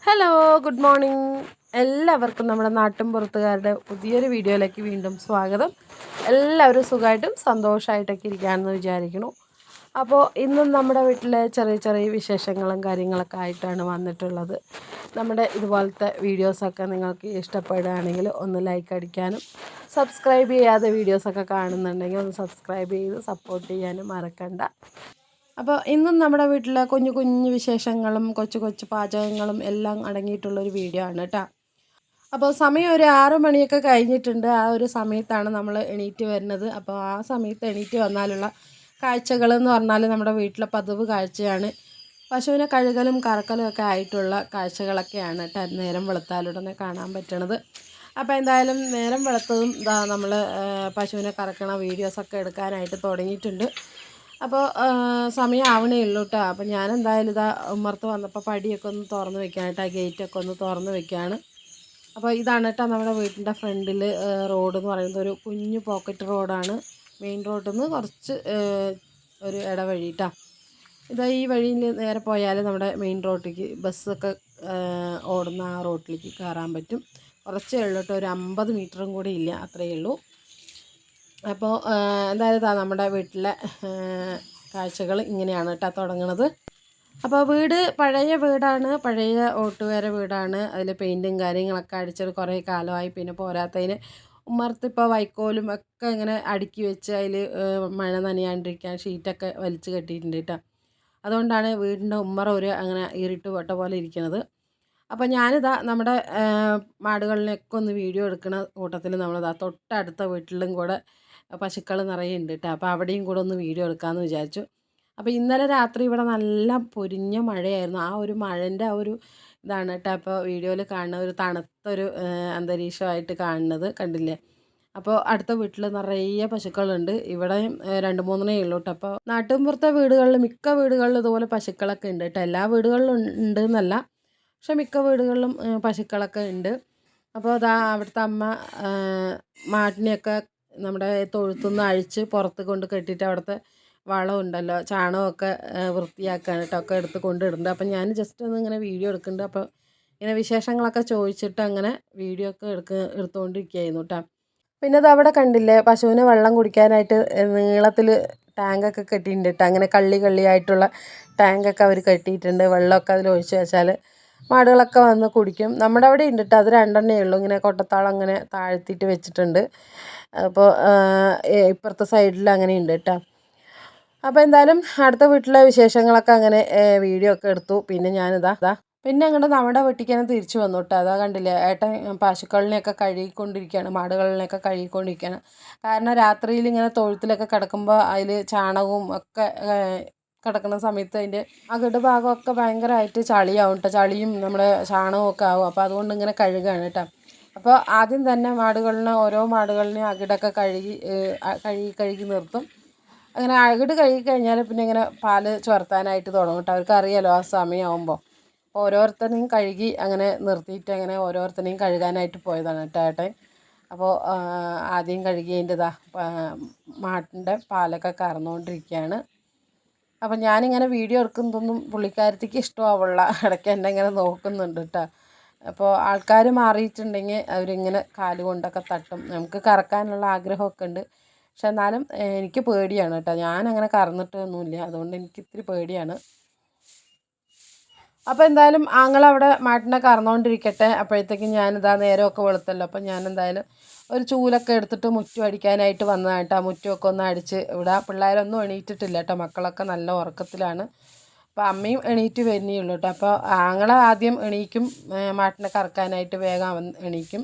Hello good morning. എല്ലാവർക്കും നമ്മുടെ നാട്ടും പുറത്തുകാരുടെ പുതിയൊരു വീഡിയോയിലേക്ക് വീണ്ടും സ്വാഗതം. എല്ലാവരും സുഖമായിട്ടും സന്തോഷമായിട്ടൊക്കെ ഇരിക്കുകയാണെന്ന് വിചാരിക്കുന്നു. അപ്പോൾ ഇന്നും നമ്മുടെ വീട്ടിലെ ചെറിയ ചെറിയ വിശേഷങ്ങളും കാര്യങ്ങളൊക്കെ ആയിട്ടാണ് വന്നിട്ടുള്ളത്. നമ്മുടെ ഇതുപോലത്തെ വീഡിയോസൊക്കെ നിങ്ങൾക്ക് ഇഷ്ടപ്പെടുകയാണെങ്കിൽ ഒന്ന് ലൈക്ക് അടിക്കാനും സബ്സ്ക്രൈബ് ചെയ്യാതെ വീഡിയോസൊക്കെ കാണുന്നുണ്ടെങ്കിൽ ഒന്ന് സബ്സ്ക്രൈബ് ചെയ്ത് സപ്പോർട്ട് ചെയ്യാനും മറക്കണ്ട. അപ്പോൾ ഇന്നും നമ്മുടെ വീട്ടിലെ കുഞ്ഞു കുഞ്ഞു വിശേഷങ്ങളും കൊച്ചു കൊച്ചു പാചകങ്ങളും എല്ലാം അടങ്ങിയിട്ടുള്ളൊരു വീഡിയോ ആണ് കേട്ടോ. അപ്പോൾ സമയം ഒരു 6 മണിയൊക്കെ കഴിഞ്ഞിട്ടുണ്ട്. ആ ഒരു സമയത്താണ് നമ്മൾ എണീറ്റ് വരുന്നത്. അപ്പോൾ ആ സമയത്ത് എണീറ്റ് വന്നാലുള്ള കാഴ്ചകളെന്ന് പറഞ്ഞാൽ നമ്മുടെ വീട്ടിലെ പതിവ് കാഴ്ചയാണ്. പശുവിനെ കഴുകലും കറക്കലും ഒക്കെ ആയിട്ടുള്ള കാഴ്ചകളൊക്കെയാണ് കേട്ടോ നേരം വെളുത്താലുടനെ കാണാൻ പറ്റണത്. അപ്പോൾ എന്തായാലും നേരം വെളുത്തതും നമ്മൾ പശുവിനെ കറക്കണ വീഡിയോസൊക്കെ എടുക്കാനായിട്ട് തുടങ്ങിയിട്ടുണ്ട്. അപ്പോൾ സമയം ആവണേ ഉള്ളൂ കേട്ടോ. അപ്പോൾ ഞാൻ എന്തായാലും ഇതാ ഉമ്മർത്ത് വന്നപ്പോൾ പടിയൊക്കെ ഒന്ന് തുറന്ന് വെക്കുകയാണ് കേട്ടോ, ഗേറ്റൊക്കെ ഒന്ന് തുറന്ന് വെക്കുകയാണ്. അപ്പോൾ ഇതാണ് കേട്ടോ നമ്മുടെ വീട്ടിൻ്റെ ഫ്രണ്ടിൽ റോഡ് എന്ന് പറയുന്നത് ഒരു കുഞ്ഞു പോക്കറ്റ് റോഡാണ്. മെയിൻ റോഡിൽ നിന്ന് കുറച്ച് ഒരു ഇടവഴി കേട്ടോ. ഇതാ ഈ വഴിയിൽ നേരെ പോയാൽ നമ്മുടെ മെയിൻ റോഡിലേക്ക് ബസ്സൊക്കെ ഓടുന്ന ആ റോഡിലേക്ക് കയറാൻ പറ്റും. കുറച്ചേ ഉള്ളൂ കേട്ടോ, ഒരു 50 മീറ്ററും കൂടി ഇല്ല, അത്രയേ ഉള്ളൂ. അപ്പോൾ എന്തായാലും നമ്മുടെ വീട്ടിലെ കാഴ്ചകൾ ഇങ്ങനെയാണ് കേട്ടോ തുടങ്ങുന്നത്. അപ്പോൾ വീട് പഴയ വീടാണ്, പഴയ ഓട്ടുവര വീടാണ്. അതിൽ പെയിൻറ്റും കാര്യങ്ങളൊക്കെ അടിച്ചത് കുറേ കാലമായി. പിന്നെ പോരാത്തതിന് ഉമ്മർത്തിപ്പോൾ വൈക്കോലും ഒക്കെ ഇങ്ങനെ അടുക്കി വെച്ച് അതിൽ മഴ നനയാണ്ടിരിക്കാൻ ഷീറ്റൊക്കെ വലിച്ച് കെട്ടിയിട്ടുണ്ട് കേട്ടോ. അതുകൊണ്ടാണ് വീടിൻ്റെ ഉമ്മറ ഒരു അങ്ങനെ ഈറിട്ട് വട്ട പോലെ ഇരിക്കുന്നത്. അപ്പോൾ ഞാനിതാ നമ്മുടെ മാടുകളിലൊക്കെ ഒന്ന് വീഡിയോ എടുക്കുന്ന കൂട്ടത്തിൽ നമ്മളിതാ തൊട്ടടുത്ത വീട്ടിലും കൂടെ പശുക്കൾ നിറയെ ഉണ്ട് കേട്ടോ. അപ്പോൾ അവിടെയും കൂടെ ഒന്ന് വീഡിയോ എടുക്കാമെന്ന് വിചാരിച്ചു. അപ്പോൾ ഇന്നലെ രാത്രി ഇവിടെ നല്ല പൊരിഞ്ഞ മഴയായിരുന്നു. ആ ഒരു മഴൻ്റെ ആ ഒരു ഇതാണ് കേട്ടോ അപ്പോൾ വീഡിയോയിൽ കാണുന്ന ഒരു തണുത്തൊരു അന്തരീക്ഷമായിട്ട് കാണുന്നത് കണ്ടില്ലേ. അപ്പോൾ അടുത്ത വീട്ടിൽ നിറയെ പശുക്കളുണ്ട്. ഇവിടെയും 2-3 ഉള്ളൂ കേട്ടോ. അപ്പോൾ നാട്ടിൻപുറത്തെ വീടുകളിൽ മിക്ക വീടുകളിലും ഇതുപോലെ പശുക്കളൊക്കെ ഉണ്ട് കേട്ടോ. എല്ലാ വീടുകളിലും ഉണ്ട് എന്നല്ല, പക്ഷെ മിക്ക വീടുകളിലും പശുക്കളൊക്കെ ഉണ്ട്. അപ്പോൾ അതാ അവിടുത്തെ അമ്മ മാട്ടിനെയൊക്കെ നമ്മുടെ തൊഴുത്തുനിന്ന് അഴിച്ച് പുറത്ത് കൊണ്ട് കെട്ടിയിട്ട് അവിടുത്തെ വളം ഉണ്ടല്ലോ, ചാണകമൊക്കെ വൃത്തിയാക്കുകയാണ് കേട്ടോ, ഒക്കെ എടുത്ത് കൊണ്ടിടുന്നുണ്ട്. അപ്പം ഞാൻ ജസ്റ്റ് ഒന്ന് ഇങ്ങനെ വീഡിയോ എടുക്കുന്നുണ്ട്. അപ്പോൾ ഇങ്ങനെ വിശേഷങ്ങളൊക്കെ ചോദിച്ചിട്ട് അങ്ങനെ വീഡിയോ ഒക്കെ എടുത്തുകൊണ്ടിരിക്കുകയായിരുന്നു കേട്ടോ. പിന്നെ അത് അവിടെ കണ്ടില്ലേ, പശുവിന് വെള്ളം കുടിക്കാനായിട്ട് നീളത്തിൽ ടാങ്കൊക്കെ കെട്ടിയിട്ടുണ്ട് കേട്ടോ. അങ്ങനെ കള്ളി കള്ളിയായിട്ടുള്ള ടാങ്കൊക്കെ അവർ കെട്ടിയിട്ടുണ്ട്. വെള്ളമൊക്കെ അതിൽ ഒഴിച്ച് വെച്ചാൽ മാടുകളൊക്കെ വന്ന് കുടിക്കും. നമ്മുടെ അവിടെ ഉണ്ട് കേട്ടോ, അത് 2 ഉള്ളൂ. ഇങ്ങനെ കൊട്ടത്താളം അങ്ങനെ താഴ്ത്തിയിട്ട് വെച്ചിട്ടുണ്ട്. അപ്പോൾ ഇപ്പുറത്തെ സൈഡിൽ അങ്ങനെ ഉണ്ട് കേട്ടോ. അപ്പോൾ എന്തായാലും അടുത്ത വീട്ടിലെ വിശേഷങ്ങളൊക്കെ അങ്ങനെ വീഡിയോ ഒക്കെ എടുത്തു. പിന്നെ പിന്നെ അങ്ങോട്ട് നമ്മുടെ വീട്ടിലേക്ക് തന്നെ തിരിച്ചു വന്നു കേട്ടോ. അതാ കണ്ടില്ലേ, ഏട്ടൻ പശുക്കളിനെയൊക്കെ കഴുകിക്കൊണ്ടിരിക്കുകയാണ്, മാടുകളിനെയൊക്കെ കഴുകിക്കൊണ്ടിരിക്കുകയാണ്. കാരണം രാത്രിയിൽ ഇങ്ങനെ തൊഴുത്തിലൊക്കെ കിടക്കുമ്പോൾ അതിൽ ചാണകവും ഒക്കെ കിടക്കുന്ന സമയത്ത് അതിൻ്റെ അകിട് ഭാഗമൊക്കെ ഭയങ്കരമായിട്ട് ചളിയാവും കേട്ടോ. ചളിയും നമ്മുടെ ചാണകവും ഒക്കെ ആവും. അപ്പോൾ അതുകൊണ്ട് ഇങ്ങനെ കഴുകുകയാണ് കേട്ടോ. അപ്പോൾ ആദ്യം തന്നെ ഓരോ മാടുകളിനെയും അകിടൊക്കെ കഴുകി നിർത്തും. അങ്ങനെ അകിട് കഴുകി കഴിഞ്ഞാൽ പിന്നെ ഇങ്ങനെ പാല് ചുരത്താനായിട്ട് തുടങ്ങും കേട്ടോ. അവർക്ക് അറിയാലോ ആ സമയമാകുമ്പോൾ. അപ്പോൾ ഓരോരുത്തരെയും കഴുകി അങ്ങനെ നിർത്തിയിട്ട് അങ്ങനെ ഓരോരുത്തരെയും കഴുകാനായിട്ട് പോയതാണ് കേട്ടോ ഏട്ടൻ. അപ്പോൾ ആദ്യം കഴുകിയതിൻ്റെ മാട്ടിൻ്റെ പാലൊക്കെ കറന്നുകൊണ്ടിരിക്കുകയാണ്. അപ്പം ഞാനിങ്ങനെ വീഡിയോ എടുക്കുന്നതൊന്നും പുള്ളിക്കാരത്തിക്ക് ഇഷ്ടമാവുള്ള, ഇടയ്ക്ക് എന്നെ ഇങ്ങനെ നോക്കുന്നുണ്ട് കേട്ടോ. അപ്പോൾ ആൾക്കാർ മാറിയിട്ടുണ്ടെങ്കിൽ അവരിങ്ങനെ കാലുകൊണ്ടൊക്കെ തട്ടും. നമുക്ക് കറക്കാനുള്ള ആഗ്രഹമൊക്കെ ഉണ്ട്, പക്ഷെ എന്നാലും എനിക്ക് പേടിയാണ് കേട്ടോ. ഞാനങ്ങനെ കറന്നിട്ടൊന്നുമില്ല, അതുകൊണ്ട് എനിക്ക് ഇത്തിരി പേടിയാണ്. അപ്പോൾ എന്തായാലും ആങ്ങളവിടെ മാട്ടിനെ കറന്നുകൊണ്ടിരിക്കട്ടെ. അപ്പോഴത്തേക്കും ഞാനിതാ നേരമൊക്കെ വെളുത്തല്ലോ. അപ്പം ഞാൻ എന്തായാലും ഒരു ചൂലൊക്കെ എടുത്തിട്ട് മുറ്റം അടിക്കാനായിട്ട് വന്നതാണ് കേട്ടോ. മുറ്റമൊക്കെ ഒന്ന് അടിച്ച് ഇവിടെ പിള്ളേരൊന്നും എണീറ്റിട്ടില്ല കേട്ടോ, മക്കളൊക്കെ നല്ല ഉറക്കത്തിലാണ്. അപ്പോൾ അമ്മയും എണീറ്റ് വരുന്നേ ഉള്ളൂ കേട്ടോ. അപ്പോൾ ആങ്ങള ആദ്യം എണീക്കും, മാട്ടിനെ കറക്കാനായിട്ട് വേഗം എണീക്കും.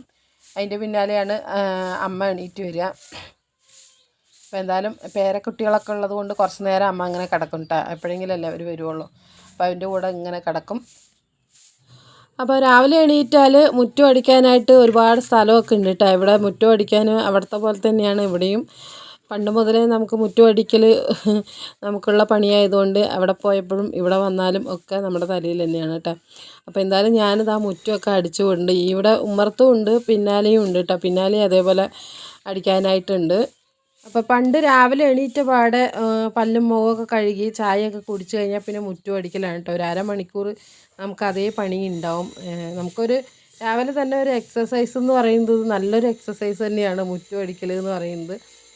അതിൻ്റെ പിന്നാലെയാണ് അമ്മ എണീറ്റ് വരിക. അപ്പോൾ എന്തായാലും പേരക്കുട്ടികളൊക്കെ ഉള്ളത് കൊണ്ട് കുറച്ച് നേരം അമ്മ അങ്ങനെ കിടക്കും കേട്ടോ. എപ്പോഴെങ്കിലും അല്ലേ അവർ വരുവുള്ളൂ. അപ്പോൾ അതിൻ്റെ കൂടെ ഇങ്ങനെ കിടക്കും. അപ്പോൾ രാവിലെ എണീറ്റാൽ മുറ്റം അടിക്കാനായിട്ട് ഒരുപാട് സ്ഥലമൊക്കെ ഉണ്ട് കേട്ടോ. ഇവിടെ മുറ്റം അടിക്കാൻ അവിടുത്തെ പോലെ തന്നെയാണ് ഇവിടെയും. പണ്ട് മുതലേ നമുക്ക് മുറ്റം അടിക്കൽ നമുക്കുള്ള പണിയായതുകൊണ്ട് അവിടെ പോയപ്പോഴും ഇവിടെ വന്നാലും ഒക്കെ നമ്മുടെ തലയിൽ തന്നെയാണ് കേട്ടോ. അപ്പോൾ എന്തായാലും ഞാനിത് ആ മുറ്റമൊക്കെ അടിച്ചുകൊണ്ട് ഇവിടെ ഉമ്മർത്തും ഉണ്ട്, പിന്നാലെയും ഉണ്ട് കേട്ടോ. പിന്നാലെ അതേപോലെ അടിക്കാനായിട്ടുണ്ട്. അപ്പോൾ പണ്ട് രാവിലെ എണീറ്റ പാടെ പല്ലും മുഖമൊക്കെ കഴുകി ചായയൊക്കെ കുടിച്ചു കഴിഞ്ഞാൽ പിന്നെ മുറ്റം അടിക്കലാണ് കേട്ടോ. ഒരു അരമണിക്കൂർ നമുക്ക് അതേ പണി ഉണ്ടാവും. നമുക്കൊരു രാവിലെ തന്നെ ഒരു എക്സസൈസ് എന്ന് പറയുന്നത് നല്ലൊരു എക്സസൈസ് തന്നെയാണ് മുറ്റം അടിക്കൽ എന്ന് പറയുന്നത്.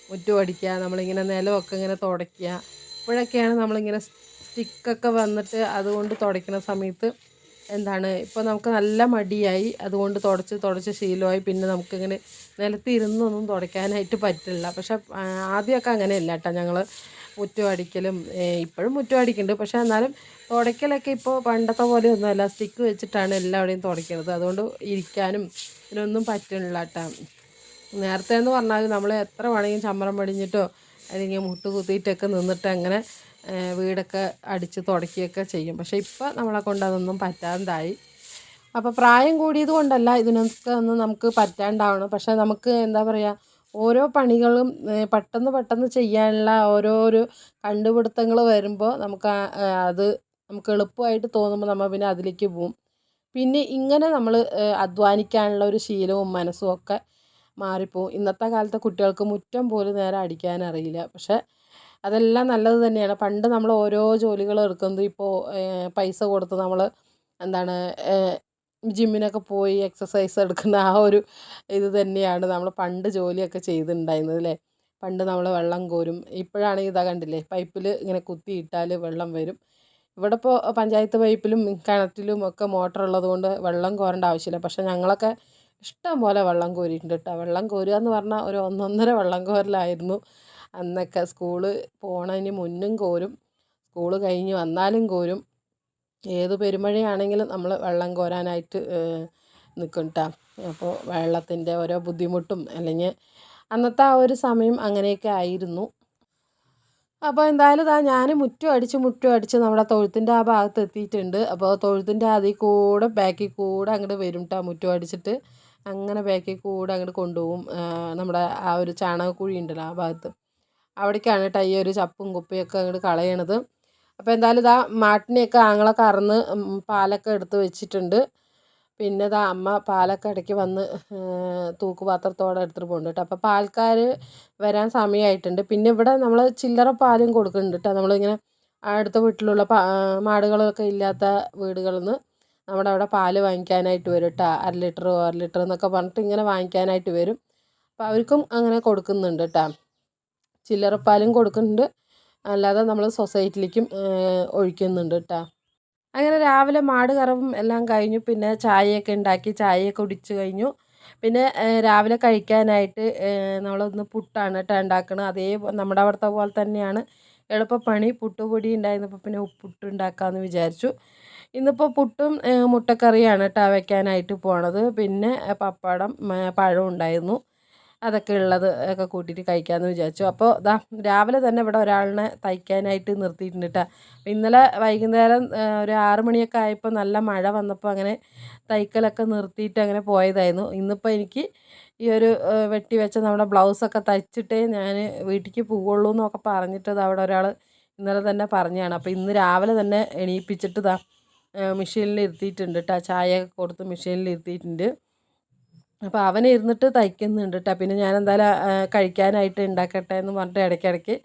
മുറ്റം അടിക്കുക, നമ്മളിങ്ങനെ നിലമൊക്കെ ഇങ്ങനെ തുടയ്ക്കുക. ഇപ്പോഴൊക്കെയാണ് നമ്മളിങ്ങനെ സ്റ്റിക്കൊക്കെ വന്നിട്ട് അതുകൊണ്ട് തുടയ്ക്കുന്ന സമയത്ത് ഇപ്പോൾ നമുക്ക് നല്ല മടിയായി, അതുകൊണ്ട് തുടച്ച് ശീലമായി. പിന്നെ നമുക്കിങ്ങനെ നിലത്തിരുന്നൊന്നും തുടയ്ക്കാനായിട്ട് പറ്റില്ല. പക്ഷെ ആദ്യമൊക്കെ അങ്ങനെയല്ല കേട്ടോ. ഞങ്ങൾ മുറ്റം അടിക്കലും ഇപ്പോഴും മുറ്റം അടിക്കുന്നുണ്ട്. പക്ഷെ എന്നാലും തുടയ്ക്കലൊക്കെ ഇപ്പോൾ പണ്ടത്തെ പോലെയൊന്നുമല്ല, സ്റ്റിക്ക് വെച്ചിട്ടാണ് എല്ലാവരുടെയും തുടയ്ക്കുന്നത്. അതുകൊണ്ട് ഇരിക്കാനും ഇതിനൊന്നും പറ്റുന്നില്ല കേട്ടോ. നേരത്തെ എന്ന് പറഞ്ഞാൽ നമ്മൾ എത്ര വേണമെങ്കിലും ചമ്മരം പടിഞ്ഞിട്ടോ അല്ലെങ്കിൽ മുട്ട് കുത്തിയിട്ടൊക്കെ നിന്നിട്ട് അങ്ങനെ വീടൊക്കെ അടിച്ച് തുടയ്ക്കുകയൊക്കെ ചെയ്യും. പക്ഷേ ഇപ്പോൾ നമ്മളെ കൊണ്ട് അതൊന്നും പറ്റാതായി. അപ്പോൾ പ്രായം കൂടിയത് കൊണ്ടല്ല ഇതിനൊക്കെ ഒന്നും നമുക്ക് പറ്റാണ്ടാവണം. പക്ഷേ നമുക്ക് എന്താ പറയുക, ഓരോ പണികളും പെട്ടെന്ന് ചെയ്യാനുള്ള ഓരോരോ കണ്ടുപിടുത്തങ്ങൾ വരുമ്പോൾ അത് നമുക്ക് എളുപ്പമായിട്ട് തോന്നുമ്പോൾ നമ്മൾ പിന്നെ അതിലേക്ക് പോവും. പിന്നെ ഇങ്ങനെ നമ്മൾ അധ്വാനിക്കാനുള്ള ഒരു ശീലവും മനസ്സും ഒക്കെ മാറിപ്പോവും. ഇന്നത്തെ കാലത്തെ കുട്ടികൾക്ക് മുറ്റം പോലും നേരെ അടിക്കാനറിയില്ല. പക്ഷേ അതെല്ലാം നല്ലത് തന്നെയാണ്. പണ്ട് നമ്മൾ ഓരോ ജോലികൾ എടുക്കുന്നത് ഇപ്പോൾ പൈസ കൊടുത്ത് നമ്മൾ ജിമ്മിനൊക്കെ പോയി എക്സസൈസ് എടുക്കുന്ന ആ ഒരു ഇത് തന്നെയാണ് നമ്മൾ പണ്ട് ജോലിയൊക്കെ ചെയ്തിട്ടുണ്ടായിരുന്നത് അല്ലേ. പണ്ട് നമ്മൾ വെള്ളം കോരും. ഇപ്പോഴാണെങ്കിൽ ഇതാ കണ്ടില്ലേ, പൈപ്പിൽ ഇങ്ങനെ കുത്തിയിട്ടാൽ വെള്ളം വരും. ഇവിടെ ഇപ്പോൾ പഞ്ചായത്ത് പൈപ്പിലും കിണറ്റിലും ഒക്കെ മോട്ടർ ഉള്ളത് കൊണ്ട് വെള്ളം കോരേണ്ട ആവശ്യമില്ല. പക്ഷേ ഞങ്ങളൊക്കെ ഇഷ്ടം പോലെ വെള്ളം കോരിയിട്ടുണ്ട് കേട്ടോ. വെള്ളം കോരുക എന്ന് പറഞ്ഞാൽ ഒരു ഒന്നൊന്നര വെള്ളം കോരലായിരുന്നു അന്നൊക്കെ. സ്കൂള് പോണതിന് മുന്നും കോരും, സ്കൂള് കഴിഞ്ഞ് വന്നാലും കോരും. ഏത് പെരുമഴയാണെങ്കിലും നമ്മൾ വെള്ളം കോരാനായിട്ട് നിൽക്കും കേട്ടോ. അപ്പോൾ വെള്ളത്തിൻ്റെ ഓരോ ബുദ്ധിമുട്ടും അല്ലെങ്കിൽ അന്നത്തെ ആ ഒരു സമയം അങ്ങനെയൊക്കെ ആയിരുന്നു. അപ്പോൾ എന്തായാലും ഞാൻ മുറ്റം അടിച്ച് നമ്മുടെ തൊഴുത്തിൻ്റെ ആ ഭാഗത്ത് എത്തിയിട്ടുണ്ട്. അപ്പോൾ തൊഴുത്തിൻ്റെ അതിൽ കൂടെ ബാക്കിൽ കൂടെ അങ്ങോട്ട് വരും കേട്ടോ. മുറ്റം അടിച്ചിട്ട് അങ്ങനെ ബാക്കിൽ കൂടെ അങ്ങോട്ട് കൊണ്ടുപോകും. നമ്മുടെ ആ ഒരു ചാണകക്കുഴി ഉണ്ടല്ലോ ആ ഭാഗത്ത്, അവിടേക്കാണ് കേട്ടോ ഈ ഒരു ചപ്പും കുപ്പയൊക്കെ അങ്ങോട്ട് കളയണത്. അപ്പോൾ എന്തായാലും മാട്ടിനെയൊക്കെ ആങ്ങളെ കറന്ന് പാലൊക്കെ എടുത്ത് വെച്ചിട്ടുണ്ട്. പിന്നെ അമ്മ പാലൊക്കെ ഇടയ്ക്ക് വന്ന് തൂക്കുപാത്രത്തോടെ എടുത്തിട്ട് പോകുന്നുണ്ട് കേട്ടോ. അപ്പോൾ പാൽക്കാർ വരാൻ സമയമായിട്ടുണ്ട്. പിന്നെ ഇവിടെ നമ്മൾ ചില്ലറ പാലും കൊടുക്കുന്നുണ്ട് കേട്ടോ. നമ്മളിങ്ങനെ അടുത്ത വീട്ടിലുള്ള മാടുകളൊക്കെ ഇല്ലാത്ത വീടുകളിൽ നിന്ന് നമ്മുടെ അവിടെ പാല് വാങ്ങിക്കാനായിട്ട് വരും കേട്ടോ. 1 ലിറ്റർ 1 ലിറ്റർ എന്നൊക്കെ പറഞ്ഞിട്ട് ഇങ്ങനെ വാങ്ങിക്കാനായിട്ട് വരും. അപ്പോൾ അവർക്കും അങ്ങനെ കൊടുക്കുന്നുണ്ട് കേട്ടോ. ചില്ലറപ്പാലും കൊടുക്കുന്നുണ്ട്, അല്ലാതെ നമ്മൾ സൊസൈറ്റിയിലേക്കും ഒഴിക്കുന്നുണ്ട് കേട്ടോ. അങ്ങനെ രാവിലെ മാട് കറവും എല്ലാം കഴിഞ്ഞു. പിന്നെ ചായയൊക്കെ ഉണ്ടാക്കി ചായയൊക്കെ കുടിച്ച് കഴിഞ്ഞു. പിന്നെ രാവിലെ കഴിക്കാനായിട്ട് നമ്മളൊന്ന് പുട്ടാണ് കേട്ടോ ഉണ്ടാക്കുന്നത്. അതേ നമ്മുടെ അവിടുത്തെ പോലെ തന്നെയാണ് എളുപ്പപ്പണി. പുട്ടുപൊടി ഉണ്ടായിരുന്നപ്പോൾ പിന്നെ പുട്ട് ഉണ്ടാക്കാമെന്ന് വിചാരിച്ചു. ഇന്നിപ്പോൾ പുട്ടും മുട്ടക്കറിയാണ് കേട്ടോ വയ്ക്കാനായിട്ട് പോണത്. പിന്നെ പപ്പടം പഴം ഉണ്ടായിരുന്നു, അതൊക്കെ ഉള്ളത് ഒക്കെ കൂട്ടിയിട്ട് കഴിക്കാമെന്ന് വിചാരിച്ചു. അപ്പോൾ രാവിലെ തന്നെ ഇവിടെ ഒരാളിനെ തയ്ക്കാനായിട്ട് നിർത്തിയിട്ടുണ്ട് കേട്ടോ. ഇന്നലെ വൈകുന്നേരം ഒരു 6 മണിയൊക്കെ ആയപ്പോൾ നല്ല മഴ വന്നപ്പോൾ അങ്ങനെ തയ്ക്കലൊക്കെ നിർത്തിയിട്ട് അങ്ങനെ പോയതായിരുന്നു. ഇന്നിപ്പോൾ എനിക്ക് ഈ ഒരു വെട്ടി വെച്ച നമ്മുടെ ബ്ലൗസൊക്കെ തയ്ച്ചിട്ടേ ഞാൻ വീട്ടിലേക്ക് പോവുള്ളൂ എന്നൊക്കെ പറഞ്ഞിട്ട് അവിടെ ഒരാൾ ഇന്നലെ തന്നെ പറഞ്ഞതാണ്. അപ്പോൾ ഇന്ന് രാവിലെ തന്നെ എണീപ്പിച്ചിട്ട് മെഷീനിൽ ഇരുത്തിയിട്ടുണ്ട് കേട്ടോ. ചായയൊക്കെ കൊടുത്ത് മെഷീനിൽ ഇരുത്തിയിട്ടുണ്ട്. അപ്പോൾ അവനെ ഇരുന്നിട്ട് തയ്ക്കുന്നുണ്ട് കേട്ടോ. പിന്നെ ഞാൻ എന്തായാലും കഴിക്കാനായിട്ട് ഉണ്ടാക്കട്ടെ എന്ന് പറഞ്ഞിട്ട് ഇടയ്ക്കിടയ്ക്ക്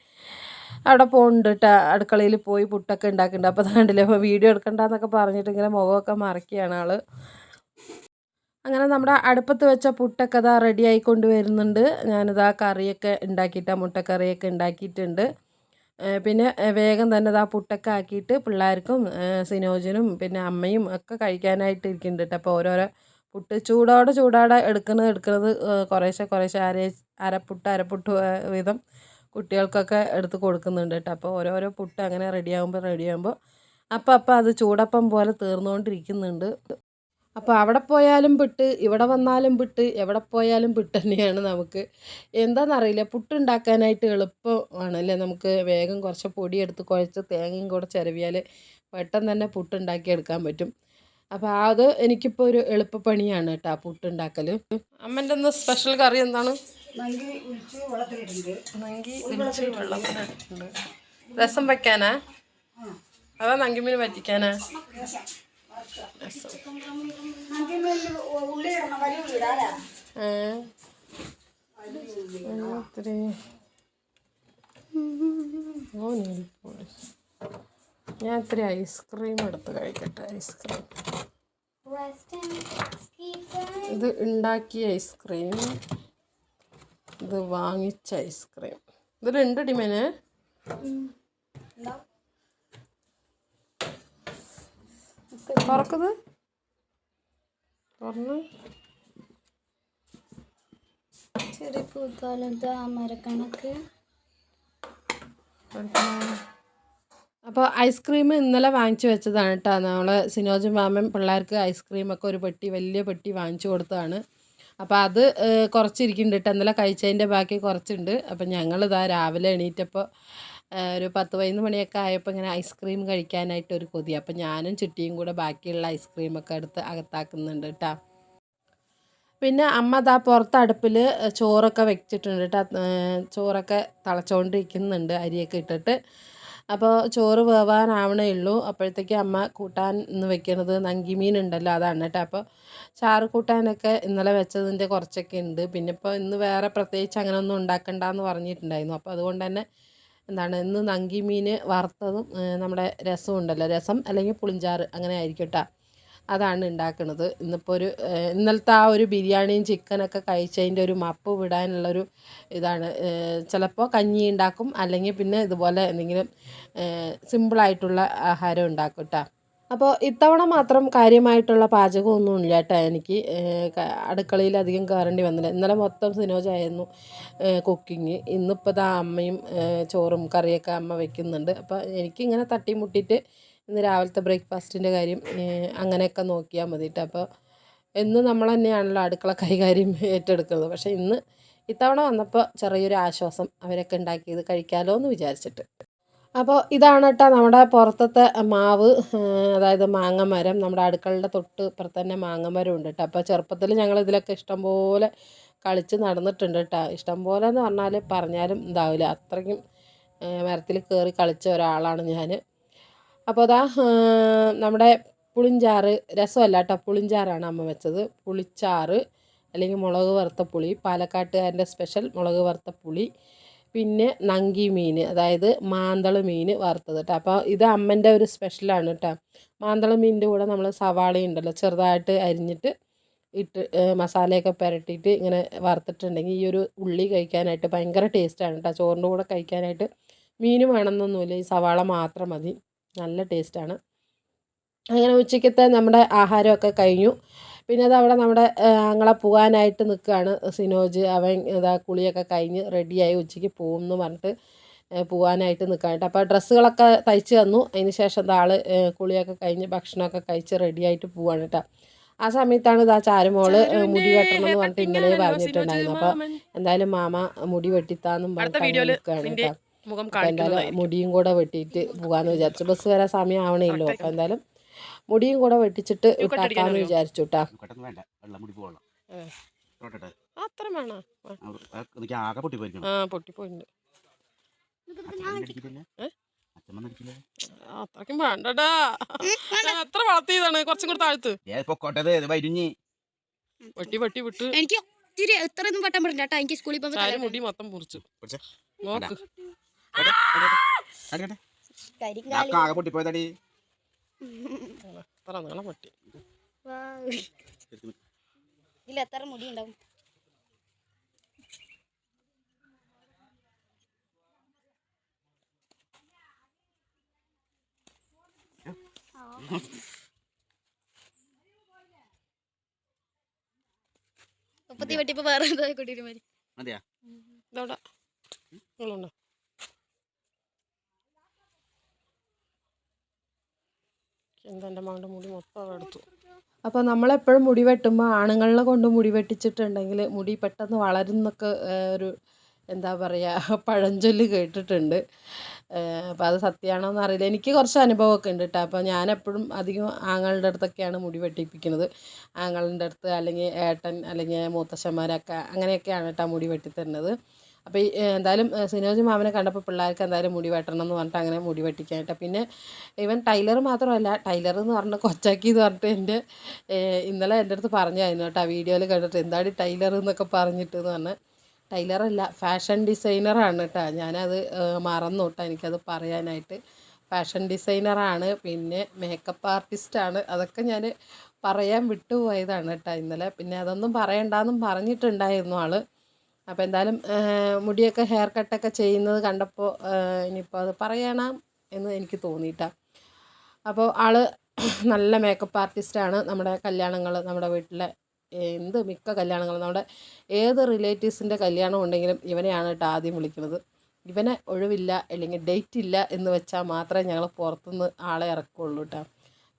അവിടെ പോകുന്നുണ്ട് കേട്ടോ. അടുക്കളയിൽ പോയി പുട്ടൊക്കെ ഉണ്ടാക്കുന്നുണ്ട്. അപ്പോൾ കണ്ടില്ലേ, അപ്പോൾ വീഡിയോ എടുക്കണ്ടെന്നൊക്കെ പറഞ്ഞിട്ട് ഇങ്ങനെ മുഖമൊക്കെ മറക്കുകയാണ് ആൾ. അങ്ങനെ നമ്മുടെ അടുപ്പത്ത് വെച്ച പുട്ടൊക്കെ റെഡി ആയിക്കൊണ്ട് വരുന്നുണ്ട്. ഞാനിതാ കറിയൊക്കെ ഉണ്ടാക്കിയിട്ടാണ്, മുട്ടക്കറിയൊക്കെ ഉണ്ടാക്കിയിട്ടുണ്ട്. പിന്നെ വേഗം തന്നെ പുട്ടൊക്കെ ആക്കിയിട്ട് പിള്ളേർക്കും സിനോജിനും പിന്നെ അമ്മയും ഒക്കെ കഴിക്കാനായിട്ട് ഇരിക്കുന്നുണ്ട് കേട്ടോ. അപ്പോൾ ഓരോരോ പുട്ട് ചൂടോടെ എടുക്കുന്നത് കുറേശ്ശെ അരപ്പുട്ട് വീതം കുട്ടികൾക്കൊക്കെ എടുത്ത് കൊടുക്കുന്നുണ്ട് കേട്ടോ. അപ്പോൾ ഓരോരോ പുട്ട് അങ്ങനെ റെഡിയാകുമ്പോൾ അപ്പം അത് ചൂടപ്പം പോലെ തീർന്നുകൊണ്ടിരിക്കുന്നുണ്ട്. അപ്പോൾ അവിടെ പോയാലും പുട്ട്, ഇവിടെ വന്നാലും പുട്ട്, എവിടെ പോയാലും പുട്ട് തന്നെയാണ് നമുക്ക്. എന്താണെന്നറിയില്ല, പുട്ടുണ്ടാക്കാനായിട്ട് എളുപ്പമാണ് അല്ലേ. നമുക്ക് വേഗം കുറച്ച് പൊടിയെടുത്ത് കുഴച്ച് തേങ്ങയും കൂടെ ചിരവിയാൽ പെട്ടെന്ന് തന്നെ പുട്ടുണ്ടാക്കി എടുക്കാൻ പറ്റും. അപ്പോൾ അത് എനിക്കിപ്പോൾ ഒരു എളുപ്പപ്പണിയാണ് കേട്ടോ പുട്ടുണ്ടാക്കൽ. അമ്മൻ്റെ ഒന്ന് സ്പെഷ്യൽ കറി എന്താണ്? നങ്കി ഒഴിച്ച് വെള്ളത്തിലിട്ടിട്ടുണ്ട്. രസം വയ്ക്കാനാ അതോ നങ്കിമീൻ വറ്റിക്കാനാ? ഓ നെയിൽ പോളിഷ്. ഞാൻ ഇത്തിരി ഐസ്ക്രീം എടുത്ത് കഴിക്കട്ടെ. ഐസ്ക്രീം ഇത് ഉണ്ടാക്കിയ ഐസ്ക്രീം, ഇത് വാങ്ങിച്ച ഐസ്ക്രീം. ഇത് 2 ഡിമേന് തുറക്കുന്നത് തുറന്ന് ചെറിയ പൂത്താലത്തെ മരക്കണക്ക്. അപ്പോൾ ഐസ്ക്രീം ഇന്നലെ വാങ്ങിച്ചു വെച്ചതാണ് കേട്ടോ. നമ്മൾ സിനോജും മാമൻ പിള്ളേർക്ക് ഐസ്ക്രീമൊക്കെ ഒരു പെട്ടി, വലിയ പെട്ടി വാങ്ങിച്ചു കൊടുത്തതാണ്. അപ്പോൾ അത് കുറച്ചിരിക്കുന്നുണ്ട് കേട്ടോ. ഇന്നലെ കഴിച്ചതിൻ്റെ ബാക്കി കുറച്ചുണ്ട്. അപ്പം ഞങ്ങളിതാ രാവിലെ എണീറ്റപ്പോൾ ഒരു 10-11 മണിയൊക്കെ ആയപ്പോൾ ഇങ്ങനെ ഐസ്ക്രീം കഴിക്കാനായിട്ട് ഒരു കൊതി. അപ്പം ഞാനും ചുറ്റിയും കൂടെ ബാക്കിയുള്ള ഐസ്ക്രീമൊക്കെ എടുത്ത് അകത്താക്കുന്നുണ്ട് കേട്ടോ. പിന്നെ അമ്മ ദാ പുറത്ത് അടുപ്പിൽ ചോറൊക്കെ വെച്ചിട്ടുണ്ട് കേട്ടോ. ചോറൊക്കെ തിളച്ചുകൊണ്ടിരിക്കുന്നുണ്ട്, അരിയൊക്കെ ഇട്ടിട്ട്. അപ്പോൾ ചോറ് വേവാനാവണേ ഉള്ളൂ. അപ്പോഴത്തേക്ക് അമ്മ കൂട്ടാൻ ഇന്ന് വെക്കണത് നങ്കിമീൻ ഉണ്ടല്ലോ, അതാണ് കേട്ടോ. അപ്പോൾ ചാറ് കൂട്ടാനൊക്കെ ഇന്നലെ വെച്ചതിൻ്റെ കുറച്ചൊക്കെ ഉണ്ട്. പിന്നെ ഇപ്പോൾ ഇന്ന് വേറെ പ്രത്യേകിച്ച് അങ്ങനെ ഒന്നും ഉണ്ടാക്കണ്ടെന്ന് പറഞ്ഞിട്ടുണ്ടായിരുന്നു. അപ്പോൾ അതുകൊണ്ട് തന്നെ ഇന്ന് നങ്കിമീൻ വറുത്തതും നമ്മുടെ രസവും ഉണ്ടല്ലോ, രസം അല്ലെങ്കിൽ പുളിഞ്ചാറ് അങ്ങനെ ആയിരിക്കും കേട്ടോ. അതാണ് ഉണ്ടാക്കുന്നത്. ഇന്നിപ്പോൾ ഇന്നലത്തെ ആ ഒരു ബിരിയാണിയും ചിക്കനൊക്കെ കഴിച്ചതിൻ്റെ ഒരു മപ്പ് വിടാനുള്ളൊരു ഇതാണ്. ചിലപ്പോൾ കഞ്ഞി ഉണ്ടാക്കും, അല്ലെങ്കിൽ പിന്നെ ഇതുപോലെ എന്തെങ്കിലും സിമ്പിളായിട്ടുള്ള ആഹാരം ഉണ്ടാക്കും കേട്ടോ. അപ്പോൾ ഇത്തവണ മാത്രം കാര്യമായിട്ടുള്ള പാചകമൊന്നും ഇല്ല കേട്ടോ. എനിക്ക് അടുക്കളയിൽ അധികം കയറേണ്ടി വന്നില്ല. ഇന്നലെ മൊത്തം സിനോജായിരുന്നു കുക്കിങ്. ഇന്നിപ്പോൾ ഇതാ അമ്മയും ചോറും കറിയൊക്കെ അമ്മ വെക്കുന്നുണ്ട്. അപ്പോൾ എനിക്കിങ്ങനെ തട്ടിമുട്ടിയിട്ട് ഇന്ന് രാവിലത്തെ ബ്രേക്ക്ഫാസ്റ്റിൻ്റെ കാര്യം അങ്ങനെയൊക്കെ നോക്കിയാൽ മതി കേട്ടോ. അപ്പോൾ എന്നും നമ്മൾ തന്നെയാണല്ലോ അടുക്കള കൈകാര്യം ഏറ്റെടുക്കുന്നത്. പക്ഷേ ഇത്തവണ വന്നപ്പോൾ ചെറിയൊരു ആശ്വാസം, അവരൊക്കെ ഉണ്ടാക്കിയത് കഴിക്കാമല്ലോ എന്ന് വിചാരിച്ചിട്ട്. അപ്പോൾ ഇതാണ് കേട്ടോ നമ്മുടെ പുറത്തത്തെ മാവ്, അതായത് മാങ്ങമരം. നമ്മുടെ അടുക്കളയുടെ തൊട്ട് ഇപ്പുറത്ത് തന്നെ മാങ്ങമരം ഉണ്ട് കേട്ടോ. അപ്പോൾ ചെറുപ്പത്തിൽ ഞങ്ങൾ ഇതിലൊക്കെ ഇഷ്ടംപോലെ കളിച്ച് നടന്നിട്ടുണ്ട് കേട്ടോ. ഇഷ്ടംപോലെ എന്ന് പറഞ്ഞാലും ഇതാവില്ല, അത്രയ്ക്കും മരത്തിൽ കയറി കളിച്ച ഒരാളാണ് ഞാൻ. അപ്പോൾ അതാ നമ്മുടെ പുളിഞ്ചാറ്, രസമല്ല കേട്ടോ, പുളിഞ്ചാറാണ് അമ്മ വെച്ചത്. പുളിച്ചാറ് അല്ലെങ്കിൽ മുളക് വറുത്ത പുളി, പാലക്കാട്ടുകാരൻ്റെ സ്പെഷ്യൽ മുളക് വറുത്ത പുളി. പിന്നെ നങ്കി മീൻ, അതായത് മാന്തൾ മീൻ വറുത്തത് കേട്ടോ. അപ്പോൾ ഇത് അമ്മൻ്റെ ഒരു സ്പെഷ്യലാണ് കേട്ടോ. മാന്തൾ മീനിൻ്റെ കൂടെ നമ്മൾ സവാള ഉണ്ടല്ലോ ചെറുതായിട്ട് അരിഞ്ഞിട്ട് ഇട്ട് മസാലയൊക്കെ പുരട്ടിയിട്ട് ഇങ്ങനെ വറുത്തിട്ടുണ്ടെങ്കിൽ ഈ ഒരു ഉള്ളി കഴിക്കാനായിട്ട് ഭയങ്കര ടേസ്റ്റാണ് കേട്ടോ. ചോറിൻ്റെ കൂടെ കഴിക്കാനായിട്ട് മീൻ വേണമെന്നൊന്നുമില്ല, ഈ സവാള മാത്രം മതി, നല്ല ടേസ്റ്റാണ്. അങ്ങനെ ഉച്ചയ്ക്കത്തെ നമ്മുടെ ആഹാരമൊക്കെ കഴിഞ്ഞു. പിന്നെ അതവിടെ നമ്മുടെ ആങ്ങളെ പോകാനായിട്ട് നിൽക്കുകയാണ് സിനോജ്. അവൻ ഇതാ കുളിയൊക്കെ കഴിഞ്ഞ് റെഡിയായി ഉച്ചയ്ക്ക് പോകും എന്ന് പറഞ്ഞിട്ട് പോകാനായിട്ട് നിൽക്കാനായിട്ട്. അപ്പോൾ ഡ്രസ്സുകളൊക്കെ തയ്ച്ച് തന്നു. അതിന് ശേഷം ആൾ കുളിയൊക്കെ കഴിഞ്ഞ് ഭക്ഷണമൊക്കെ കഴിച്ച് റെഡിയായിട്ട് പോവാണ് കേട്ടോ. ആ സമയത്താണ് ഇതാ ചാരുമോള് മുടി വെട്ടണം എന്ന് പറഞ്ഞിട്ട് ഇന്നലെ പറഞ്ഞിട്ടുണ്ടായിരുന്നു. അപ്പോൾ എന്തായാലും മാമ മുടി വെട്ടിത്താന്നും പറഞ്ഞിട്ട് നിൽക്കുകയാണ് കേട്ടോ. അപ്പോൾ എന്തായാലും മുടിയും കൂടെ വെട്ടിയിട്ട് പോകാമെന്ന് വിചാരിച്ചു. ബസ് വരാൻ സമയം ആവണേല്ലോ. അപ്പോൾ എന്തായാലും മുടിയും കൂടെ വെട്ടിച്ചിട്ട് ഇട്ടാക്കാന്ന് വിചാരിച്ചു കേട്ടാ. അത്രക്കും വേണ്ടടാ, എത്ര വളർത്തിയതാണ്, കുറച്ചും കൂടെ താഴ്ത്ത് വെട്ടി വെട്ടി വിട്ട്. എനിക്ക് എത്രയൊന്നും വെട്ടാൻ പറ്റില്ല കേട്ടോ. എനിക്ക് സ്കൂളിൽ പോകുമ്പോൾ മുടി മൊത്തം മുറിച്ചു നോക്ക്. എത്ര നീളം പൊട്ടി. ഇതിൽ എത്ര മുടി ഉണ്ടാവും? മുപ്പത്തി വെട്ടിപ്പോ വേറെ കൂട്ടിയിട്ട് മതി. ഇതോടെ നിങ്ങളുണ്ടോ? എന്താ മകളുടെ മുടി മൊത്തം എടുത്തു. അപ്പോൾ നമ്മളെപ്പോഴും മുടി വെട്ടുമ്പോൾ ആണുങ്ങളെ കൊണ്ട് മുടി വെട്ടിച്ചിട്ടുണ്ടെങ്കിൽ മുടി പെട്ടെന്ന് വളരുന്നൊക്കെ ഒരു എന്താ പറയുക പഴഞ്ചൊല്ല് കേട്ടിട്ടുണ്ട്. അപ്പോൾ അത് സത്യമാണോ എന്നറിയില്ല. എനിക്ക് കുറച്ച് അനുഭവമൊക്കെ ഉണ്ട് കേട്ടോ. അപ്പോൾ ഞാനെപ്പോഴും അധികം ആങ്ങളുടെ അടുത്തൊക്കെയാണ് മുടി വെട്ടിപ്പിക്കുന്നത്. ആങ്ങളുടെ അടുത്ത് അല്ലെങ്കിൽ ഏട്ടൻ അല്ലെങ്കിൽ മൂത്തച്ഛന്മാരൊക്കെ അങ്ങനെയൊക്കെയാണ് കേട്ടോ മുടി വെട്ടിത്തരുന്നത്. അപ്പോൾ എന്തായാലും സിനോജ് മാമനെ കണ്ടപ്പോൾ പിള്ളേർക്ക് എന്തായാലും മുടി വെട്ടണം എന്ന് പറഞ്ഞിട്ട് അങ്ങനെ മുടി വെട്ടിക്കാനായിട്ട്. പിന്നെ ഇവൻ ടൈലർ മാത്രമല്ല, ടൈലർ എന്ന് പറഞ്ഞിട്ട് കൊച്ചാക്കി എന്ന് പറഞ്ഞിട്ട് ഇന്നലെ എൻ്റെ അടുത്ത് പറഞ്ഞായിരുന്നു കേട്ടോ, വീഡിയോയിൽ കണ്ടിട്ട് എന്താണ് ടൈലർ എന്നൊക്കെ പറഞ്ഞിട്ട് എന്ന് പറഞ്ഞ്. ടൈലറല്ല, ഫാഷൻ ഡിസൈനറാണ് കേട്ടോ. ഞാനത് മറന്നു കേട്ടോ എനിക്കത് പറയാനായിട്ട്. ഫാഷൻ ഡിസൈനറാണ്, പിന്നെ മേക്കപ്പ് ആർട്ടിസ്റ്റാണ്. അതൊക്കെ ഞാൻ പറയാൻ വിട്ടുപോയതാണ് കേട്ടോ ഇന്നലെ. പിന്നെ അതൊന്നും പറയണ്ടെന്നും പറഞ്ഞിട്ടുണ്ടായിരുന്നു ആൾ. അപ്പോൾ എന്തായാലും മുടിയൊക്കെ ഹെയർ കട്ടൊക്കെ ചെയ്യുന്നത് കണ്ടപ്പോൾ ഇനിയിപ്പോൾ അത് പറയണം എന്ന് എനിക്ക് തോന്നിയിട്ടാ. അപ്പോൾ ആൾ നല്ല മേക്കപ്പ് ആർട്ടിസ്റ്റാണ്. നമ്മുടെ കല്യാണങ്ങൾ, നമ്മുടെ വീട്ടിലെ മിക്ക കല്യാണങ്ങളും, നമ്മുടെ ഏത് റിലേറ്റീവ്സിൻ്റെ കല്യാണം ഉണ്ടെങ്കിലും ഇവനെയാണ് കേട്ടോ ആദ്യം വിളിക്കുന്നത്. ഇവനെ ഒഴിവില്ല അല്ലെങ്കിൽ ഡേറ്റ് ഇല്ല എന്ന് വെച്ചാൽ മാത്രമേ ഞങ്ങൾ പുറത്തുനിന്ന് ആളെ ഇറക്കുള്ളൂ കേട്ടോ.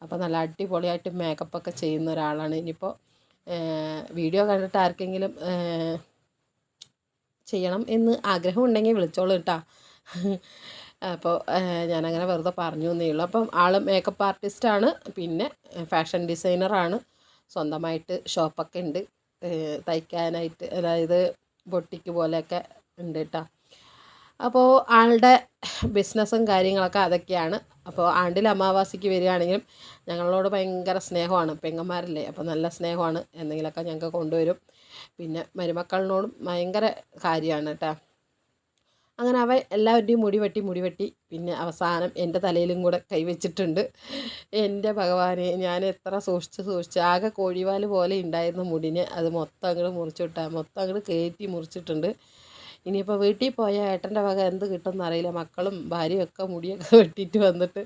അപ്പോൾ നല്ല അടിപൊളിയായിട്ട് മേക്കപ്പൊക്കെ ചെയ്യുന്ന ഒരാളാണ്. ഇനിയിപ്പോൾ വീഡിയോ കണ്ടിട്ട് ആർക്കെങ്കിലും ചെയ്യണം എന്ന് ആഗ്രഹമുണ്ടെങ്കിൽ വിളിച്ചോളൂ കേട്ടോ. അപ്പോൾ ഞാനങ്ങനെ വെറുതെ പറഞ്ഞു എന്നേ ഉള്ളൂ. അപ്പം ആൾ മേക്കപ്പ് ആർട്ടിസ്റ്റാണ്, പിന്നെ ഫാഷൻ ഡിസൈനറാണ്. സ്വന്തമായിട്ട് ഷോപ്പൊക്കെ ഉണ്ട് തയ്ക്കാനായിട്ട്, അതായത് ബൊട്ടിക്ക് പോലെയൊക്കെ ഉണ്ട് കേട്ടോ. അപ്പോൾ ആളുടെ ബിസിനസ്സും കാര്യങ്ങളൊക്കെ അതൊക്കെയാണ്. അപ്പോൾ ആണ്ടിൽ അമാവാസിക്ക് വരികയാണെങ്കിലും ഞങ്ങളോട് ഭയങ്കര സ്നേഹമാണ്. പെങ്ങന്മാരല്ലേ, അപ്പോൾ നല്ല സ്നേഹമാണ്. എന്തെങ്കിലുമൊക്കെ ഞങ്ങൾക്ക് കൊണ്ടുവരും. പിന്നെ മരുമക്കളിനോടും ഭയങ്കര കാര്യമാണ് കേട്ടോ. അങ്ങനെ അവൻ എല്ലാവരുടെയും മുടി വെട്ടി പിന്നെ അവസാനം എൻ്റെ തലയിലും കൂടെ കൈവച്ചിട്ടുണ്ട്. എൻ്റെ ഭഗവാനെ, ഞാൻ എത്ര സൂക്ഷിച്ച് ആകെ കോഴിവാല് പോലെ ഉണ്ടായിരുന്ന മുടിനെ അത് മൊത്തം അങ്ങോട്ട് മുറിച്ചിട്ടാൽ മൊത്തം അങ്ങോട്ട് കയറ്റി മുറിച്ചിട്ടുണ്ട്. ഇനിയിപ്പോൾ വീട്ടിൽ പോയാൽ ഏട്ടൻ്റെ വക എന്ത് കിട്ടുമെന്ന് അറിയില്ല. മക്കളും ഭാര്യയും ഒക്കെ മുടിയൊക്കെ വെട്ടിയിട്ട് വന്നിട്ട്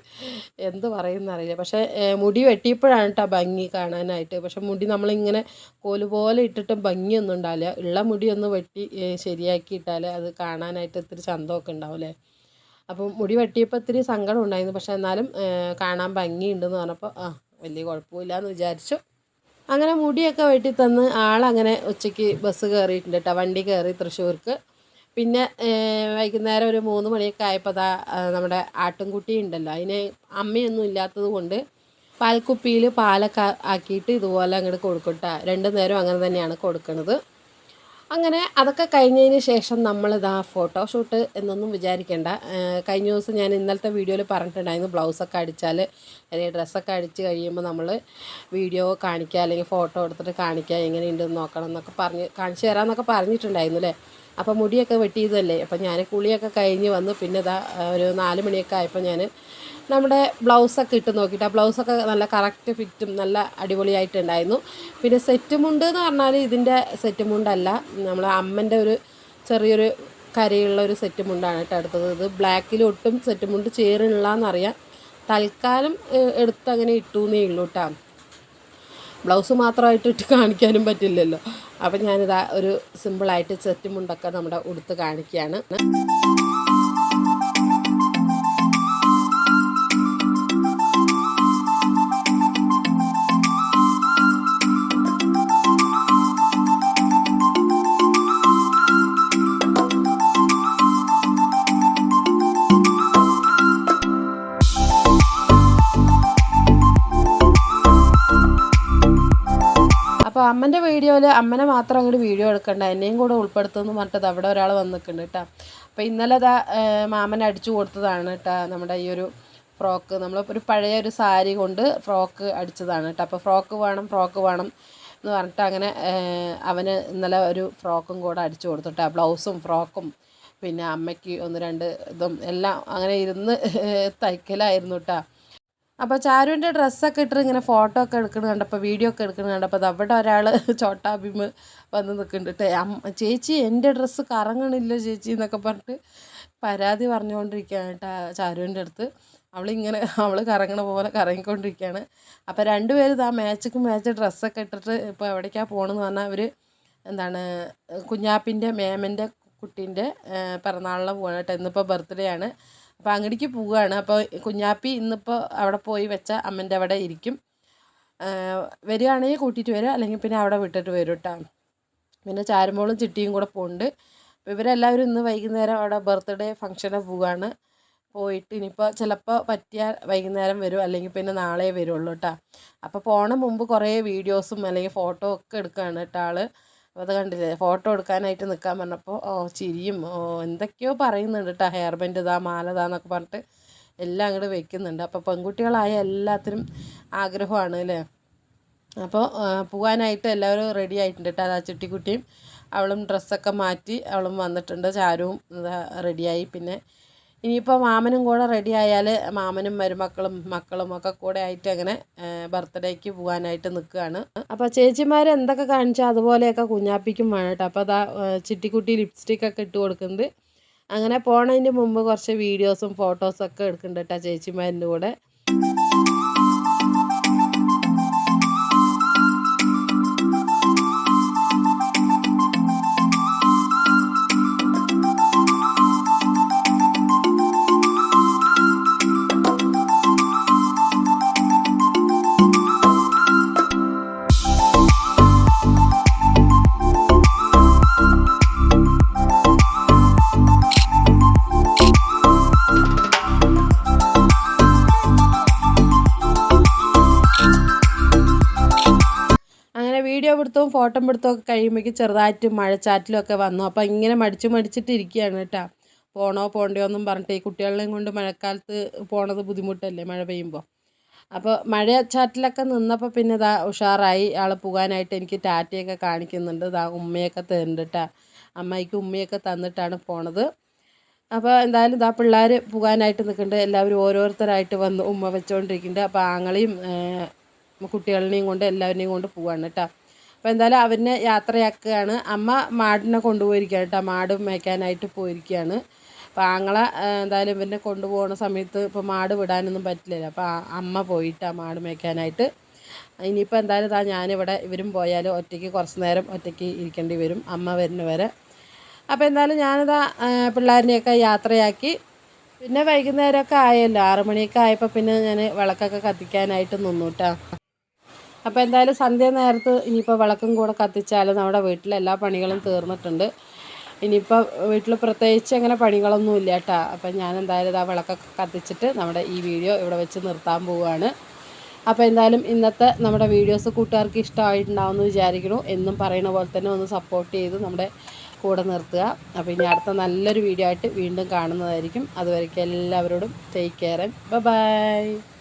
എന്ത് പറയുമെന്നറിയില്ല. പക്ഷേ മുടി വെട്ടിയപ്പോഴാണ് കേട്ടോ ഭംഗി കാണാനായിട്ട്. പക്ഷെ മുടി നമ്മളിങ്ങനെ കോല് പോലെ ഇട്ടിട്ടും ഭംഗിയൊന്നും ഉണ്ടാവില്ല. ഉള്ള മുടി ഒന്ന് വെട്ടി ശരിയാക്കിയിട്ടാൽ അത് കാണാനായിട്ട് ഇത്തിരി ചന്തമൊക്കെ ഉണ്ടാവില്ലേ. അപ്പം മുടി വെട്ടിയപ്പോൾ ഇത്തിരി സങ്കടം ഉണ്ടായിരുന്നു. പക്ഷെ എന്നാലും കാണാൻ ഭംഗിയുണ്ടെന്ന് പറഞ്ഞപ്പോൾ വലിയ കുഴപ്പമില്ല എന്ന് വിചാരിച്ചു. അങ്ങനെ മുടിയൊക്കെ വെട്ടി തന്ന് ആളങ്ങനെ ഉച്ചയ്ക്ക് ബസ് കയറിയിട്ടുണ്ട് കേട്ടോ. വണ്ടി കയറി തൃശ്ശൂർക്ക്. പിന്നെ വൈകുന്നേരം ഒരു 3 മണിയൊക്കെ ആയപ്പോൾ നമ്മുടെ ആട്ടിൻകുട്ടി ഉണ്ടല്ലോ, അതിന് അമ്മയൊന്നും ഇല്ലാത്തത് കൊണ്ട് പാൽക്കുപ്പിയിൽ പാലൊക്കെ ആക്കിയിട്ട് ഇതുപോലെ അങ്ങോട്ട് കൊടുക്കും കേട്ടോ. 2 നേരം അങ്ങനെ തന്നെയാണ് കൊടുക്കുന്നത്. അങ്ങനെ അതൊക്കെ കഴിഞ്ഞതിന് ശേഷം നമ്മളിതാ ഫോട്ടോഷൂട്ട് എന്നൊന്നും വിചാരിക്കേണ്ട. കഴിഞ്ഞ ദിവസം ഞാൻ ഇന്നലത്തെ വീഡിയോയിൽ പറഞ്ഞിട്ടുണ്ടായിരുന്നു, ബ്ലൗസൊക്കെ അടിച്ചാൽ അല്ലെങ്കിൽ ഡ്രസ്സൊക്കെ അടിച്ച് കഴിയുമ്പോൾ നമ്മൾ വീഡിയോ കാണിക്കുക അല്ലെങ്കിൽ ഫോട്ടോ എടുത്തിട്ട് കാണിക്കുക, എങ്ങനെയുണ്ടെന്ന് നോക്കണം എന്നൊക്കെ കാണിച്ചു തരാമെന്നൊക്കെ പറഞ്ഞിട്ടുണ്ടായിരുന്നു അല്ലേ. അപ്പോൾ മുടിയൊക്കെ വെട്ടിയതല്ലേ. അപ്പോൾ ഞാൻ കുളിയൊക്കെ കഴിഞ്ഞ് വന്ന് പിന്നെ ഇതാ ഒരു 4 മണിയൊക്കെ ആയപ്പോൾ ഞാൻ നമ്മുടെ ബ്ലൗസൊക്കെ ഇട്ട് നോക്കിയിട്ട് ആ ബ്ലൗസൊക്കെ നല്ല കറക്റ്റ് ഫിറ്റും നല്ല അടിപൊളിയായിട്ടുണ്ടായിരുന്നു. പിന്നെ സെറ്റ് മുണ്ട് എന്ന് പറഞ്ഞാൽ ഇതിൻ്റെ സെറ്റ് മുണ്ടല്ല, നമ്മളെ അമ്മൻ്റെ ഒരു ചെറിയൊരു കരയുള്ള ഒരു സെറ്റ് മുണ്ടാണ് കേട്ടോ എടുത്തത്. ഇത് ബ്ലാക്കിൽ ഒട്ടും സെറ്റ് മുണ്ട് ചേരുന്നില്ലെന്നറിയാം. തൽക്കാലം എടുത്ത് അങ്ങനെ ഇട്ടുന്നേ ഉള്ളൂ കേട്ടോ. ബ്ലൗസ് മാത്രമായിട്ട് ഇട്ട് കാണിക്കാനും പറ്റില്ലല്ലോ. അപ്പം ഞാനിതാ ഒരു സിമ്പിളായിട്ട് സെറ്റ് മുണ്ടൊക്കെ നമ്മുടെ ഉടുത്ത് കാണിക്കുകയാണ്. അപ്പോൾ അമ്മൻ്റെ വീഡിയോയിൽ അമ്മനെ മാത്രം അങ്ങോട്ട് വീഡിയോ എടുക്കണ്ട, എന്നെയും കൂടെ ഉൾപ്പെടുത്തുമെന്ന് പറഞ്ഞിട്ട് അവിടെ ഒരാൾ വന്ന് നിൽക്കുന്നുണ്ട് കേട്ടോ. അപ്പോൾ ഇന്നലെ മാമൻ അടിച്ചു കൊടുത്തതാണ് കേട്ടോ നമ്മുടെ ഈ ഒരു ഫ്രോക്ക്. നമ്മൾ ഒരു പഴയ ഒരു സാരി കൊണ്ട് ഫ്രോക്ക് അടിച്ചതാണ് കേട്ടോ. അപ്പോൾ ഫ്രോക്ക് വേണം എന്ന് പറഞ്ഞിട്ട് അങ്ങനെ അവന് ഇന്നലെ ഒരു ഫ്രോക്കും കൂടെ അടിച്ചു കൊടുത്തിട്ടാ. ബ്ലൗസും ഫ്രോക്കും പിന്നെ അമ്മയ്ക്ക് 1-2 ഇതും എല്ലാം അങ്ങനെ ഇരുന്ന് തയ്ക്കലായിരുന്നു കേട്ടോ. അപ്പോൾ ചാരുവിൻ്റെ ഡ്രസ്സൊക്കെ ഇട്ടിട്ട് ഇങ്ങനെ ഫോട്ടോ ഒക്കെ എടുക്കുന്നത് കണ്ടപ്പോൾ, വീഡിയോ ഒക്കെ എടുക്കുന്നത് കണ്ടപ്പോൾ അവിടെ ഒരാൾ ചോട്ടാ ഭീം വന്ന് നിൽക്കുന്നുണ്ട്. ചേച്ചി എൻ്റെ ഡ്രസ്സ് കറങ്ങണില്ല ചേച്ചി എന്നൊക്കെ പറഞ്ഞിട്ട് പരാതി പറഞ്ഞുകൊണ്ടിരിക്കുകയാണ് കേട്ടോ ചാരുവിൻ്റെ അടുത്ത്. അവൾ കറങ്ങണ പോലെ കറങ്ങിക്കൊണ്ടിരിക്കുകയാണ്. അപ്പോൾ 2 പേര് മാച്ച് ഡ്രസ്സൊക്കെ ഇട്ടിട്ട് ഇപ്പോൾ എവിടേക്കാണ് പോകണമെന്ന് പറഞ്ഞാൽ അവർ കുഞ്ഞാപ്പിൻ്റെ മേമൻ്റെ കുട്ടീൻ്റെ പിറന്നാളിന് പോകണം കേട്ടോ. ഇന്നിപ്പോൾ ബർത്ത്ഡേ ആണ്. അപ്പോൾ അങ്ങോട്ടേക്ക് പോവുകയാണ്. അപ്പോൾ കുഞ്ഞാപ്പി ഇന്നിപ്പോൾ അവിടെ പോയി വെച്ച അമ്മൻ്റെ അവിടെ ഇരിക്കും. വരികയാണെങ്കിൽ കൂട്ടിയിട്ട് വരും, അല്ലെങ്കിൽ പിന്നെ അവിടെ വിട്ടിട്ട് വരും കേട്ടോ. പിന്നെ ചാരുമോളും ചിട്ടിയും കൂടെ പോകുന്നുണ്ട്. അപ്പോൾ ഇവരെല്ലാവരും ഇന്ന് വൈകുന്നേരം അവിടെ ബർത്ത്ഡേ ഫംഗ്ഷന് പോവുകയാണ്. പോയിട്ട് ഇനിയിപ്പോൾ ചിലപ്പോൾ പറ്റിയാൽ വൈകുന്നേരം വരും, അല്ലെങ്കിൽ പിന്നെ നാളെ വരുള്ളൂ കേട്ടോ. അപ്പോൾ പോണ മുമ്പ് കുറേ വീഡിയോസും അല്ലെങ്കിൽ ഫോട്ടോ ഒക്കെ എടുക്കുകയാണ് കേട്ടോ ആൾ. അപ്പോൾ അത് കണ്ടില്ലേ, ഫോട്ടോ എടുക്കാനായിട്ട് നിൽക്കാൻ പറഞ്ഞപ്പോൾ ചിരിയും എന്തൊക്കെയോ പറയുന്നുണ്ട് കേട്ടോ. ഹെയർ ബാൻഡ് മാല എന്നൊക്കെ പറഞ്ഞിട്ട് എല്ലാം അങ്ങോട്ട് വെക്കുന്നുണ്ട്. അപ്പോൾ പെൺകുട്ടികളായ എല്ലാത്തിനും ആഗ്രഹമാണ് അല്ലേ. അപ്പോൾ പോകാനായിട്ട് എല്ലാവരും റെഡി ആയിട്ടുണ്ട് കേട്ടോ. അതാ ചിട്ടിക്കുട്ടിയും അവളും ഡ്രസ്സൊക്കെ മാറ്റി അവളും വന്നിട്ടുണ്ട്. ചാരുവും റെഡിയായി. പിന്നെ ഇനിയിപ്പോൾ മാമനും കൂടെ റെഡി ആയാൽ മാമനും മക്കളും ഒക്കെ കൂടെ ആയിട്ട് അങ്ങനെ ബർത്ത്ഡേക്ക് പോകാനായിട്ട് നിൽക്കുകയാണ്. അപ്പോൾ ചേച്ചിമാർ എന്തൊക്കെ കാണിച്ചാൽ അതുപോലെയൊക്കെ കുഞ്ഞാപ്പിക്കും വേണം കേട്ടോ. അപ്പോൾ അതാ ചിട്ടിക്കുട്ടി ലിപ്സ്റ്റിക്കൊക്കെ ഇട്ട് കൊടുക്കുന്നത്. അങ്ങനെ പോണതിൻ്റെ മുമ്പ് കുറച്ച് വീഡിയോസും ഫോട്ടോസൊക്കെ എടുക്കുന്നുണ്ട് കേട്ടോ ചേച്ചിമാരിൻ്റെ കൂടെ. വീഡിയോ പിടുത്തവും ഫോട്ടോ പിടുത്തവും ഒക്കെ കഴിയുമ്പോഴേക്കും ചെറുതായിട്ട് മഴച്ചാറ്റിലൊക്കെ വന്നു. അപ്പോൾ ഇങ്ങനെ മടിച്ചിട്ടിരിക്കുകയാണ് കേട്ടോ. പോണ്ടയോ എന്നും പറഞ്ഞിട്ട് ഈ കുട്ടികളെയും കൊണ്ട് മഴക്കാലത്ത് പോണത് ബുദ്ധിമുട്ടല്ലേ മഴ പെയ്യുമ്പോൾ. അപ്പോൾ മഴച്ചാറ്റിലൊക്കെ നിന്നപ്പോൾ പിന്നെ ഇതാ ഉഷാറായി. ആൾ പോകാനായിട്ട് എനിക്ക് ടാറ്റയൊക്കെ കാണിക്കുന്നുണ്ട്. ഇതാ ഉമ്മയൊക്കെ തരുന്നുണ്ട് കേട്ടോ. അമ്മയ്ക്ക് ഉമ്മയൊക്കെ തന്നിട്ടാണ് പോണത്. അപ്പോൾ എന്തായാലും ഇതാ പിള്ളേർ പോകാനായിട്ട് നിൽക്കുന്നുണ്ട്. എല്ലാവരും ഓരോരുത്തരായിട്ട് വന്ന് ഉമ്മ വെച്ചുകൊണ്ടിരിക്കുന്നുണ്ട്. അപ്പോൾ ആങ്ങളെയും കുട്ടികളെയും കൊണ്ട് എല്ലാവരെയും കൊണ്ട് പോവാണ് കേട്ടോ. അപ്പോൾ എന്തായാലും അവരെ യാത്രയാക്കുകയാണ്. അമ്മ മാടിനെ കൊണ്ടുപോയിരിക്കുകയാണ് കേട്ടോ. മാട് മേയ്ക്കാനായിട്ട് പോയിരിക്കുകയാണ്. അപ്പോൾ ആങ്ങളെ എന്തായാലും ഇവരെ കൊണ്ടുപോകുന്ന സമയത്ത് ഇപ്പോൾ മാട് വിടാനൊന്നും പറ്റില്ലല്ലോ. അപ്പോൾ അമ്മ പോയിട്ടാണ് മാട് മേയ്ക്കാനായിട്ട്. ഇനിയിപ്പോൾ എന്തായാലും ഞാനിവിടെ ഇവരും പോയാൽ ഒറ്റയ്ക്ക് കുറച്ച് നേരം ഒറ്റയ്ക്ക് ഇരിക്കേണ്ടി വരും അമ്മ വരുന്ന വരെ. അപ്പോൾ എന്തായാലും ഞാനിതാ പിള്ളേരിനെയൊക്കെ യാത്രയാക്കി. പിന്നെ വൈകുന്നേരമൊക്കെ ആയല്ലോ, 6 മണിയൊക്കെ ആയപ്പോൾ പിന്നെ ഞാൻ വിളക്കൊക്കെ കത്തിക്കാനായിട്ട് നിന്നു കേട്ടോ. അപ്പോൾ എന്തായാലും സന്ധ്യ നേരത്ത് ഇനിയിപ്പോൾ വിളക്കും കൂടെ കത്തിച്ചാൽ നമ്മുടെ വീട്ടിലെ എല്ലാ പണികളും തീർന്നിട്ടുണ്ട്. ഇനിയിപ്പോൾ വീട്ടിൽ പ്രത്യേകിച്ച് അങ്ങനെ പണികളൊന്നും ഇല്ല കേട്ടോ. അപ്പം ഞാൻ എന്തായാലും വിളക്കൊക്കെ കത്തിച്ചിട്ട് നമ്മുടെ ഈ വീഡിയോ ഇവിടെ വെച്ച് നിർത്താൻ പോവുകയാണ്. അപ്പോൾ എന്തായാലും ഇന്നത്തെ നമ്മുടെ വീഡിയോസ് കൂട്ടുകാർക്ക് ഇഷ്ടമായിട്ടുണ്ടാവുമെന്ന് വിചാരിക്കുന്നു. എന്നും പറയുന്ന പോലെ തന്നെ ഒന്ന് സപ്പോർട്ട് ചെയ്ത് നമ്മുടെ കൂടെ നിർത്തുക. അപ്പോൾ ഇനി അടുത്ത നല്ലൊരു വീഡിയോ ആയിട്ട് വീണ്ടും കാണുന്നതായിരിക്കും. അതുവരേക്കും എല്ലാവരോടും ടേക്ക് കെയർ ആൻഡ് ബൈ.